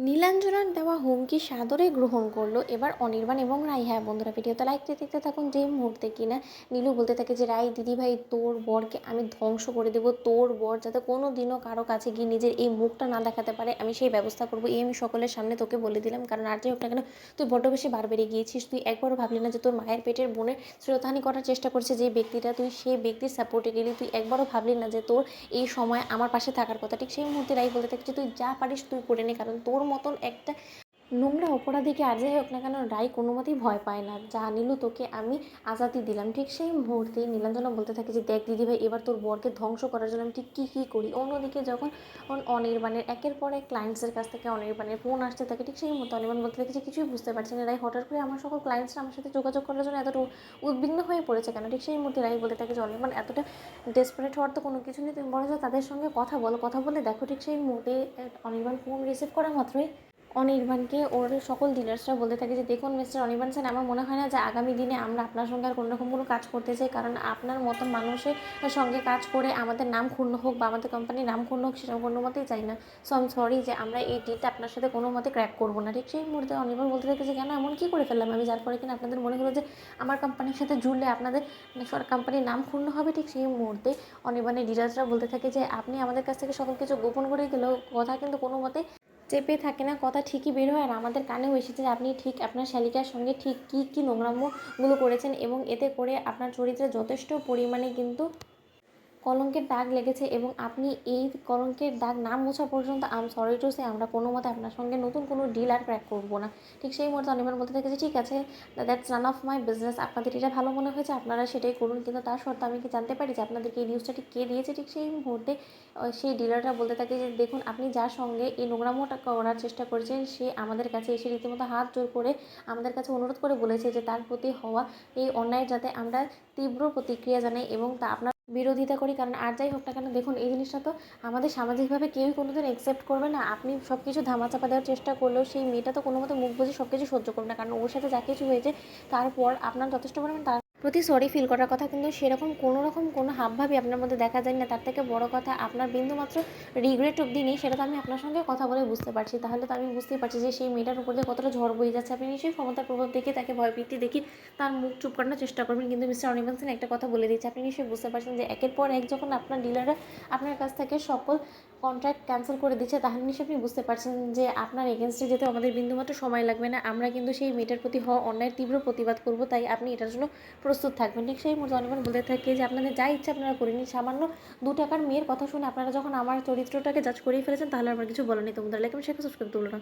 নীলাঞ্জনার দেওয়া হুমকি সাদরে গ্রহণ করলো এবার অনির্বাণ এবং রাই। হ্যাঁ বন্ধুরা, ভিডিওতে লাইক দিয়ে দেখতে থাকুন। যে মুহূর্তে কিনা নীলু বলতে থাকে যে রাই দিদি ভাই, তোর বরকে আমি ধ্বংস করে দেবো, তোর বর যাতে কোনো দিনও কারো কাছে গিয়ে নিজের এই মুখটা না দেখাতে পারে, আমি সেই ব্যবস্থা করবো, এই আমি সকলের সামনে তোকে বলে দিলাম। কারণ আর যাই হোক না কেন, তুই বড্ড বেশি বার বেড়ে গিয়েছিস। তুই একবারও ভাবলি না যে তোর মায়ের পেটের বোনের শ্রদ্ধাহানি করার চেষ্টা করছে যে ব্যক্তিটা, তুই সেই ব্যক্তির সাপোর্টে গেলি। তুই একবারও ভাবলি না যে তোর এই সময় আমার পাশে থাকার কথা। ঠিক সেই মুহূর্তে রাই বলতে থাকে যে তুই যা পারিস তুই করে নে, কারণ তোর মতন একটা নোংরা অপরাধীকে আর যাই হোক না কেন রাই কোনো মতেই ভয় পায় না। যা নীলু, তোকে আমি আজাদি দিলাম। ঠিক সেই মুহূর্তেই নীলাঞ্জনা বলতে থাকে যে দেখ দিদিভাই, এবার তোর বরকে ধ্বংস করার জন্য আমি ঠিক কী করি। অন্যদিকে যখন অনির্বাণের একের পর এক ক্লায়েন্টসের কাছ থেকে অনির্বাণের ফোন আসতে থাকে, ঠিক সেই মুহূর্তে অনির্বাণ বলতে থাকে যে কিছুই বুঝতে পারছি না রাই, হঠাৎ করে আমার সকল ক্লায়েন্টসরা আমার সাথে যোগাযোগ করার জন্য এতটা উদ্বিগ্ন হয়ে পড়েছে কেন। ঠিক সেই মুহূর্তে রাই বলতে থাকে যে অনির্বাণ, এতটা ডেসপারেট হওয়ার তো কোনো কিছু নেই, তুমি বরঞ্চ তাদের সঙ্গে কথা বলো, কথা বলে দেখো। ঠিক সেই মুহূর্তে অনির্বাণ ফোন রিসিভ করা মাত্রই অনির্বাণকে ওর সকল ডিলার্সরা বলতে থাকে যে দেখুন মিস্টার অনির্বাণ স্যার, আমার মনে হয় না যে আগামী দিনে আমরা আপনার সঙ্গে আর কোনো রকম কোনো কাজ করতে চাই। কারণ আপনার মতো মানুষের সঙ্গে কাজ করে আমাদের নাম ক্ষুণ্ণ হোক বা আমাদের কোম্পানির নাম ক্ষুণ্ণ হোক, সেটা কোনো মতেই চাই না। সো আমি সরি যে আমরা এই ডিলটা আপনার সাথে কোনো মতে ক্র্যাক করবো না। ঠিক সেই মুহূর্তে অনির্বাণ বলতে থাকে যে কেন, এমন কী করে ফেললাম আমি যার ফলে কিনা আপনাদের মনে হলো যে আমার কোম্পানির সাথে জুড়লে আপনাদের কোম্পানির নাম ক্ষুণ্ণ হবে। ঠিক সেই মুহূর্তে অনির্বাণের ডিলার্সরা বলতে থাকে যে আপনি আমাদের কাছ থেকে সকল কিছু গোপন করে গেলেও কথা কিন্তু কোনো মতে চেপে থাকে না, কথা ঠিকই বের হয়। আর আমাদের কানেও এসেছে যে আপনি ঠিক আপনার শালিকার সঙ্গে ঠিক কী নোংরামোগুলো করেছেন, এবং এতে করে আপনার চরিত্রে যথেষ্ট পরিমাণে কিন্তু কলঙ্কের দাগ লেগেছে, এবং আপনি এই কলঙ্কের দাগ না মোছা পর্যন্ত আম সরি টু সে আমরা কোনো মতে আপনার সঙ্গে নতুন কোনো ডিল আর ক্র্যাক করবো না। ঠিক সেই মুহূর্তে অনির্বাণ বলতে থাকে যে ঠিক আছে, that's none of my business, আপনাদের এটা ভালো মনে হয়েছে আপনারা সেটাই করুন, কিন্তু তার সত্ত্বেও আমি কি জানতে পারি যে আপনাদেরকে এই নিউজটা ঠিক কে দিয়েছে। ঠিক সেই মুহূর্তে সেই ডিলারটা বলতে থাকে যে দেখুন, আপনি যার সঙ্গে এই নোংরামোটা করার চেষ্টা করেছেন সে আমাদের কাছে এসে রীতিমতো হাত জোর করে আমাদের কাছে অনুরোধ করে বলেছে যে তার প্রতি হওয়া এই অন্যায়ের যাতে আমরা তীব্র প্রতিক্রিয়া জানাই এবং তা আপনার বিরোধিতা করি। কারণ আর যাই হোক না কেন, দেখুন এই জিনিসটা তো আমাদের সামাজিকভাবে কেউই কোনোদিন অ্যাকসেপ্ট করবে না। আপনি সব কিছু ধামাচাপা দেওয়ার চেষ্টা করলেও সেই মেয়েটা তো কোনো মতো মুখ বুঝে সব কিছু সহ্য করবে না, কারণ ওর সাথে যা কিছু হয়েছে তারপর আপনার যথেষ্ট পরিমাণ তার প্রতি সরি ফিল করার কথা, কিন্তু সেরকম কোনো রকম কোনো হাবভাবই আপনার মধ্যে দেখা যায় না। তার থেকে বড় কথা, আপনার বিন্দুমাত্র রিগ্রেট অবধি নেই, সেটা তো আমি আপনার সঙ্গে কথা বলে বুঝতে পারছি। তাহলে তো আমি বুঝতেই পারছি যে সেই মেয়েটার উপর দিয়ে কতটা ঝড় বয়ে যাচ্ছে। আপনি নিশ্চয়ই ক্ষমতার প্রভাব দেখে তাকে ভয়ভীতি দেখি তার মুখ চুপ করানোর চেষ্টা করবেন। কিন্তু মিস্টার অনির্বাণ সেন একটা কথা বলে দিচ্ছে, আপনি নিশ্চয়ই বুঝতে পারছেন যে একের পর এক যখন আপনার ডিলাররা আপনার কাছ থেকে সকল কন্ট্রাক্ট ক্যান্সেল করে দিচ্ছে, তাহলে নিশ্চয়ই আপনি বুঝতে পারছেন যে আপনার এগেনস্টে যেতে আমাদের বিন্দুমাত্র সময় লাগবে না। আমরা কিন্তু সেই মেয়েটার প্রতি হওয়া অন্যায়ের তীব্র প্রতিবাদ করব, তাই আপনি এটার জন্য প্রস্তুত থাকবেন। ঠিক সেই মুহূর্তে অনির্বাণ বলতে থাকে যে আপনাদের যা ইচ্ছা আপনারা করে নিন, সামান্য 2 টাকার মেয়ের কথা শুনে আপনারা যখন আমার চরিত্রটাকে জাজ করেই ফেলেছেন, তাহলে আমার কিছু বলার নেই। তোমাদের লাইক এবং শেয়ার সাবস্ক্রাইব তুলো না।